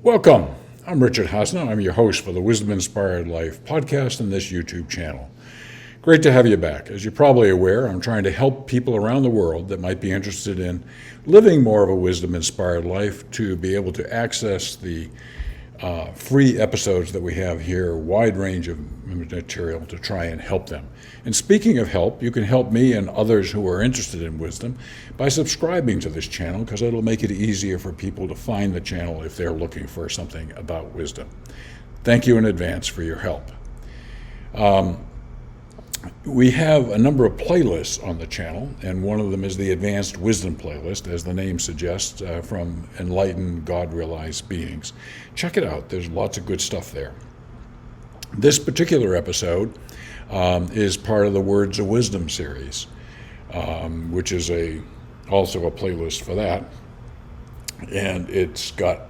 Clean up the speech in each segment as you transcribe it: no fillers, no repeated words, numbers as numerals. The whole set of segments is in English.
Welcome. I'm Richard Hasna. I'm your host for the Wisdom Inspired Life podcast and this YouTube channel. Great to have you back. As you're probably aware, I'm trying to help people around the world that might be interested in living more of a wisdom inspired life to be able to access the free episodes that we have here, a wide range of material to try and help them. And speaking of help, you can help me and others who are interested in wisdom by subscribing to this channel, because it'll make it easier for people to find the channel if they're looking for something about wisdom. Thank you in advance for your help. We have a number of playlists on the channel, and one of them is the Advanced Wisdom playlist, as the name suggests, from enlightened, God-realized beings. Check it out. There's lots of good stuff there. This particular episode is part of the Words of Wisdom series, which is also a playlist for that. And it's got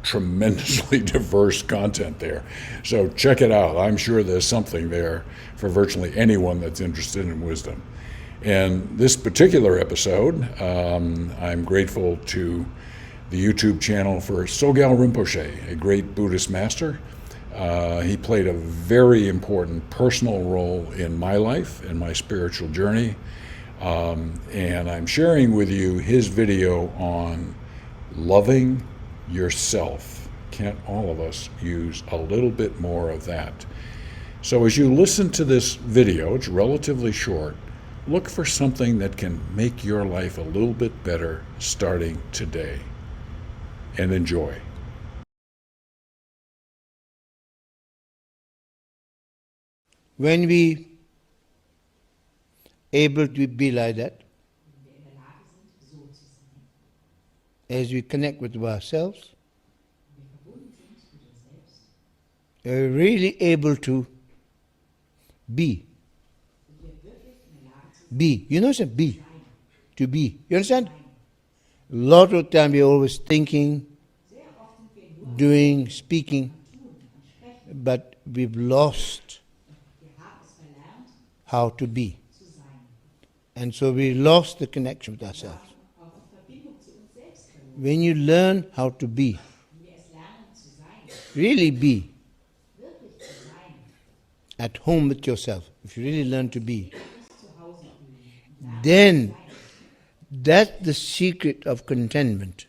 tremendously diverse content there. So check it out. I'm sure there's something there for virtually anyone that's interested in wisdom. And this particular episode, I'm grateful to the YouTube channel for Sogyal Rinpoche, a great Buddhist master. He played a very important personal role in my life and my spiritual journey. And I'm sharing with you his video on loving yourself. Can't all of us use a little bit more of that? So as you listen to this video, it's relatively short, look for something that can make your life a little bit better starting today. And enjoy. When we able to be like that, as we connect with ourselves, we're really able to be. Be. You know, be. To be. You understand? A lot of time we're always thinking, doing, speaking, but we've lost how to be. And so we lost the connection with ourselves. When you learn how to be, really be at home with yourself, if you really learn to be, then that's the secret of contentment.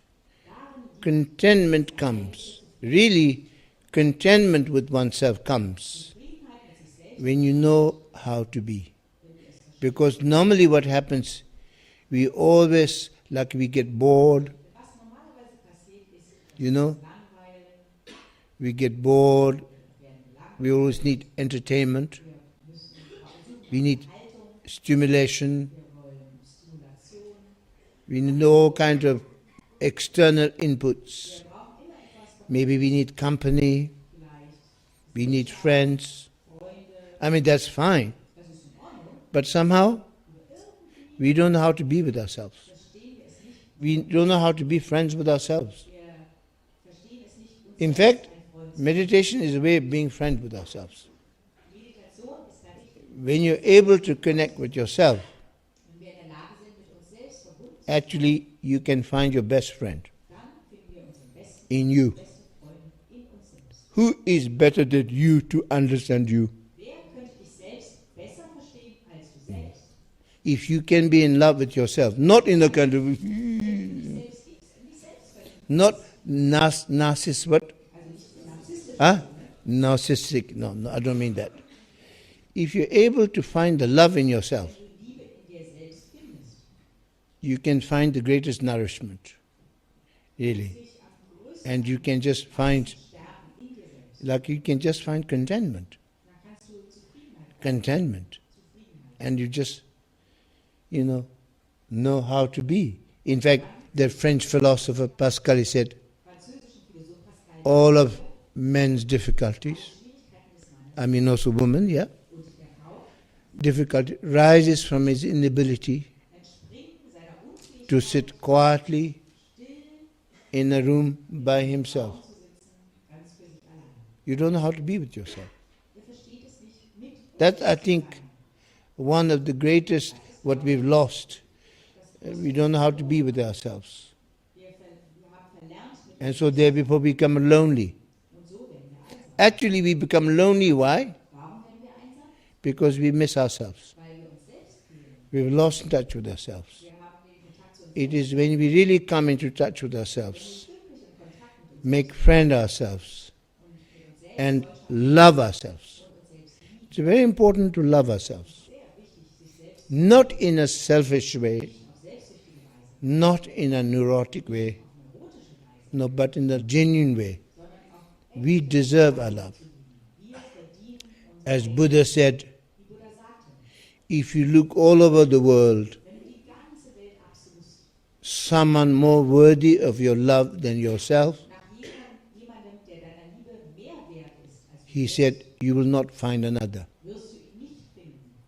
Contentment comes. Really, contentment with oneself comes when you know how to be. Because normally what happens, we always, like we get bored, you know, we get bored, we always need entertainment, we need stimulation, we need all kinds of external inputs. Maybe we need company, we need friends. I mean, that's fine. But somehow, we don't know how to be with ourselves. We don't know how to be friends with ourselves. In fact, meditation is a way of being friends with ourselves. When you're able to connect with yourself, actually you can find your best friend in you. Who is better than you to understand you? If you can be in love with yourself, not in the kind of, not narcissist, what? Narcissistic, no, I don't mean that. If you're able to find the love in yourself, you can find the greatest nourishment, really. And you can just find, like you can just find contentment. Contentment. And you just, know how to be. In fact, the French philosopher Pascal, he said, all of men's difficulties, I mean also women, yeah, difficulty rises from his inability to sit quietly in a room by himself. You don't know how to be with yourself. That's, I think, one of the greatest, what we've lost. We don't know how to be with ourselves. And so therefore we become lonely. Actually we become lonely, why? Because we miss ourselves. We've lost touch with ourselves. It is when we really come into touch with ourselves, make friend ourselves, and love ourselves. It's very important to love ourselves. Not in a selfish way, not in a neurotic way, no, but in a genuine way. We deserve our love. As Buddha said, if you look all over the world, someone more worthy of your love than yourself, he said, you will not find another.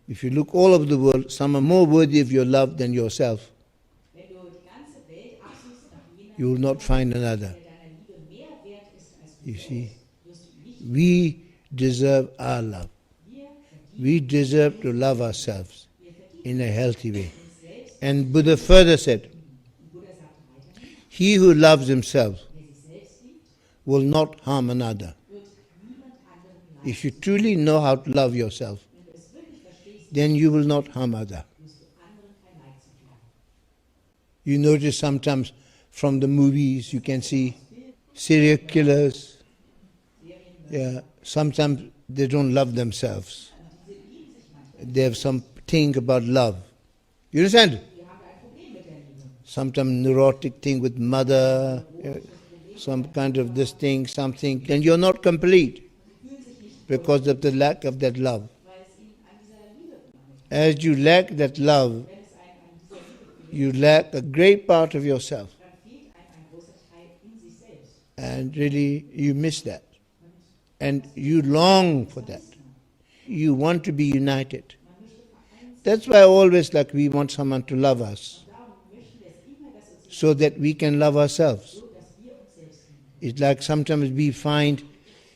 If you look all over the world, someone more worthy of your love than yourself, you will not find another. You see, we deserve our love. We deserve to love ourselves in a healthy way. And Buddha further said, he who loves himself will not harm another. If you truly know how to love yourself, then you will not harm others. You notice sometimes from the movies you can see serial killers. Yeah, sometimes they don't love themselves. They have something about love. You understand? Sometimes neurotic thing with mother, some kind of this thing, something, and you're not complete because of the lack of that love. As you lack that love, you lack a great part of yourself. And really, you miss that. And you long for that. You want to be united. That's why always we want someone to love us, so that we can love ourselves. It's like sometimes we find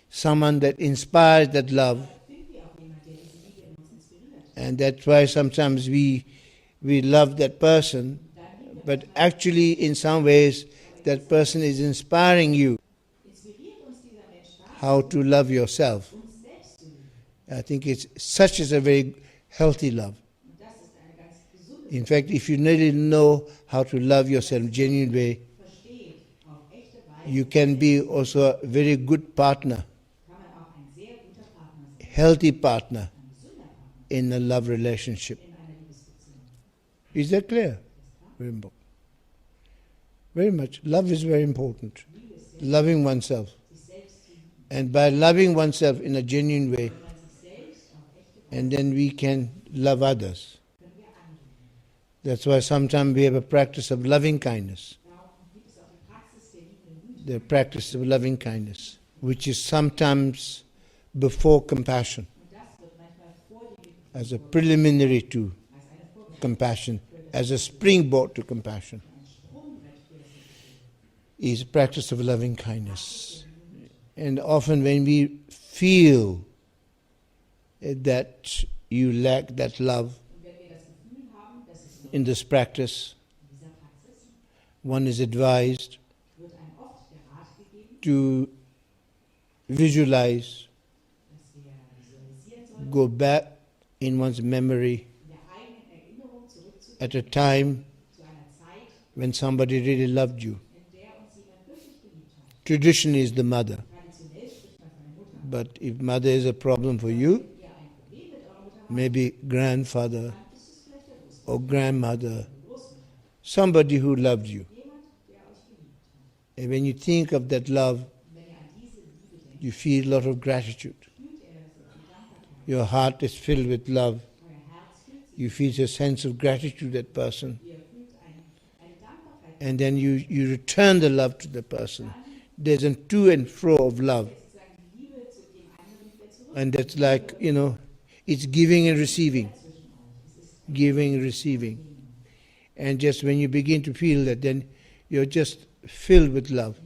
someone that inspires that love, and that's why sometimes we love that person, but actually in some ways that person is inspiring you how to love yourself. I think it's such as a very healthy love. In fact, if you really know how to love yourself in a genuine way, you can be also a very good partner, healthy partner in a love relationship. Is that clear? Very important. Very much. Love is very important. Loving oneself. And by loving oneself in a genuine way, and then we can love others. That's why sometimes we have a practice of loving kindness. The practice of loving kindness, which is sometimes before compassion, as a preliminary to compassion, as a springboard to compassion, is a practice of loving kindness. And often when we feel that you lack that love in this practice, one is advised to visualize, go back in one's memory at a time when somebody really loved you. Tradition is the mother. But if mother is a problem for you, maybe grandfather or grandmother, somebody who loved you. And when you think of that love, you feel a lot of gratitude. Your heart is filled with love. You feel a sense of gratitude to that person. And then you return the love to the person. There's a to and fro of love. And that's like, it's giving and receiving. Giving and receiving. And just when you begin to feel that, then you're just filled with love.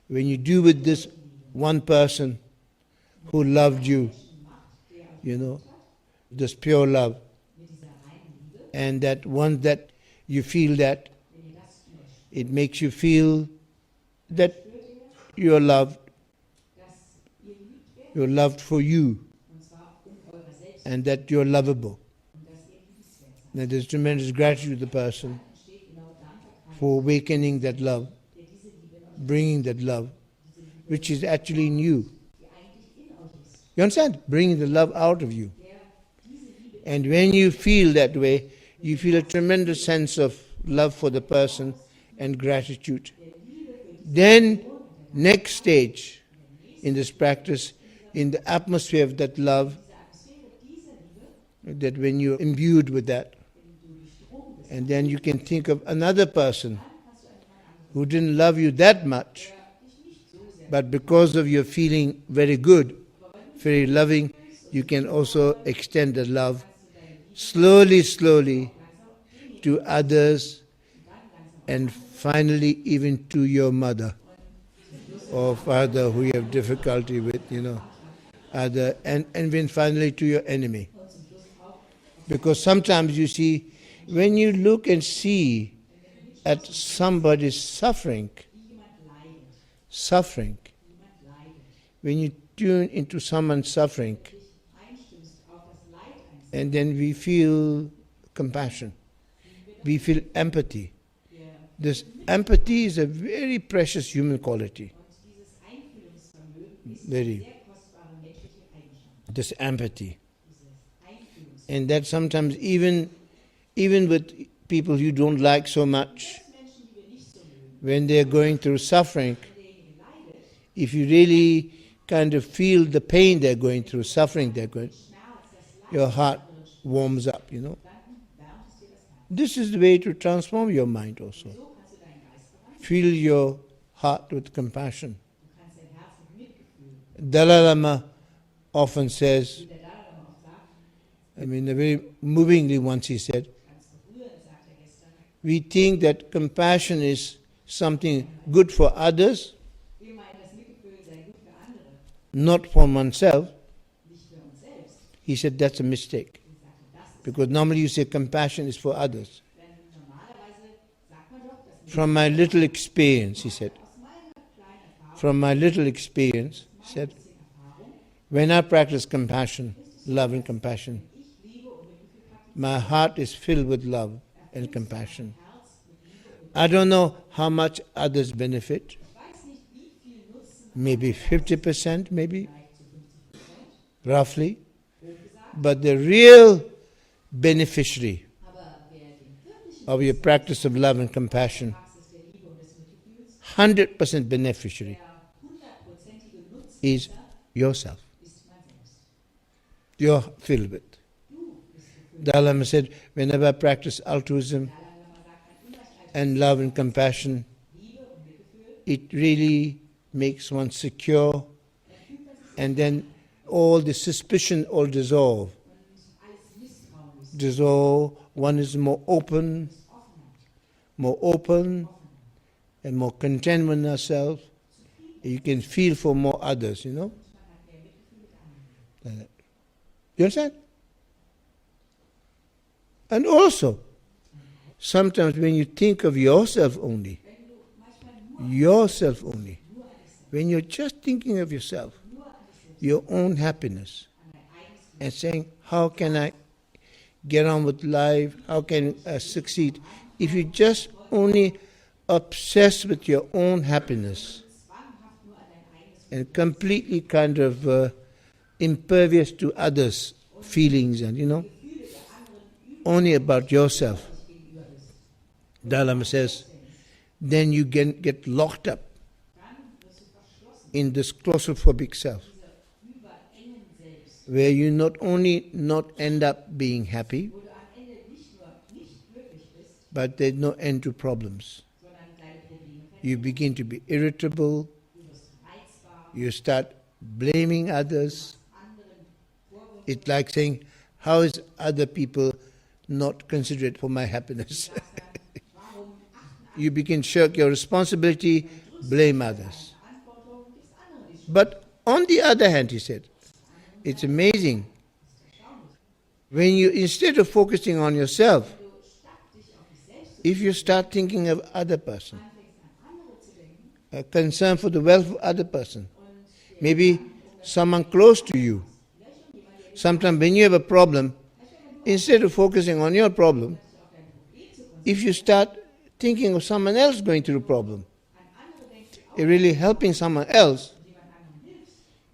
When you do with this one person who loved you, this pure love, and that once that you feel that, it makes you feel that you are loved, you're loved for you, and that you're lovable. That there's tremendous gratitude to the person for awakening that love, bringing that love, which is actually in you. You understand? Bringing the love out of you. And when you feel that way, you feel a tremendous sense of love for the person and gratitude. Then, next stage in this practice, in the atmosphere of that love, that when you're imbued with that, and then you can think of another person who didn't love you that much, but because of your feeling very good, very loving, you can also extend the love slowly, slowly to others, and finally even to your mother or father who you have difficulty with, other, and then finally to your enemy. Because sometimes you see, when you look and see at somebody's suffering, when you tune into someone's suffering, and then we feel compassion, we feel empathy. This empathy is a very precious human quality. This empathy. And that sometimes even with people you don't like so much, when they're going through suffering, if you really kind of feel the pain they're going through, suffering they're going, your heart warms up, This is the way to transform your mind also. Fill your heart with compassion. Dalai Lama often says, very movingly once he said, we think that compassion is something good for others, not for oneself. He said that's a mistake. Because normally you say compassion is for others. From my little experience, he said, he said, when I practice compassion, love and compassion, my heart is filled with love and compassion. I don't know how much others benefit. Maybe 50%, maybe, roughly. But the real beneficiary of your practice of love and compassion, 100% beneficiary, is yourself. You're filled with. Dalai Lama said, whenever I practice altruism and love and compassion, it really makes one secure, and then all the suspicion all dissolve. One is more open and more content with ourselves. You can feel for more others, You understand? And also, sometimes when you think of yourself only, when you're just thinking of yourself, your own happiness, and saying, how can I get on with life, how can I succeed? If you just only obsess with your own happiness and completely kind of impervious to others' feelings and, only about yourself, Dalai Lama says, then you get locked up in this claustrophobic self, where you not only not end up being happy, but there's no end to problems. You begin to be irritable, you start blaming others. It's like saying, how is other people not considerate for my happiness? You begin to shirk your responsibility, blame others. But on the other hand, he said, it's amazing. When you, instead of focusing on yourself, if you start thinking of other person, a concern for the welfare of other person. Maybe someone close to you. Sometimes when you have a problem, instead of focusing on your problem, if you start thinking of someone else going through a problem, you're really helping someone else,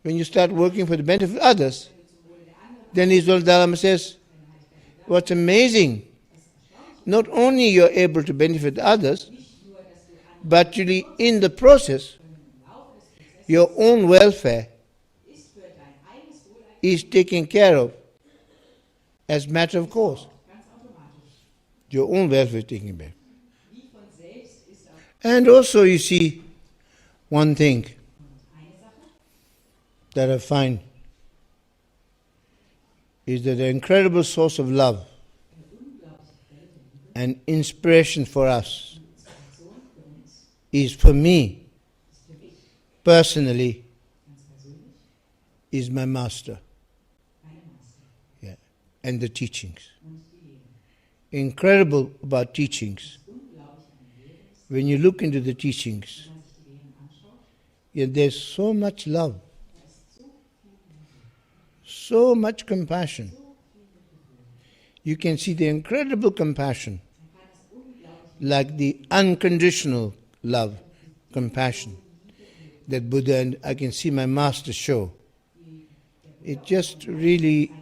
when you start working for the benefit of others, then His Holy Dalai Lama says, what's amazing, not only you're able to benefit others, but really in the process, your own welfare is taken care of as a matter of course. Your own welfare is taken care of. And also you see, one thing that I find is that the incredible source of love and inspiration for us is, for me, personally, is my master. Yeah. And the teachings. Incredible about teachings. When you look into the teachings, yeah, there's so much love, so much compassion. You can see the incredible compassion, like the unconditional love, compassion that Buddha and I can see my master show. It just really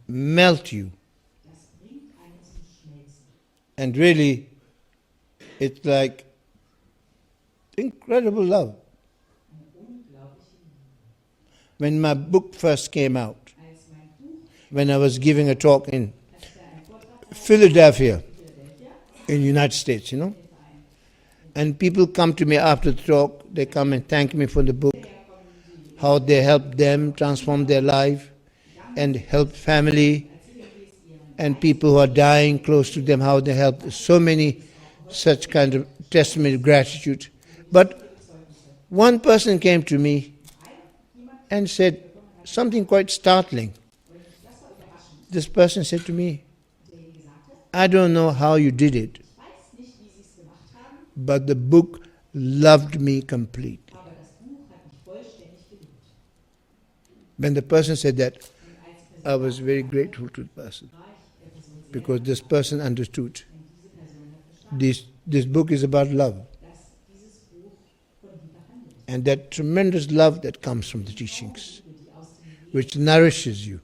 melts you. And really, it's like incredible love. When my book first came out, when I was giving a talk in Philadelphia, in the United States, and people come to me after the talk, they come and thank me for the book, how they helped them transform their life and help family and people who are dying close to them, how they helped. So many such kind of testimony of gratitude. But one person came to me and said something quite startling. This person said to me, I don't know how you did it, but the book loved me completely. When the person said that, I was very grateful to the person, because this person understood. This book is about love. And that tremendous love that comes from the teachings, which nourishes you.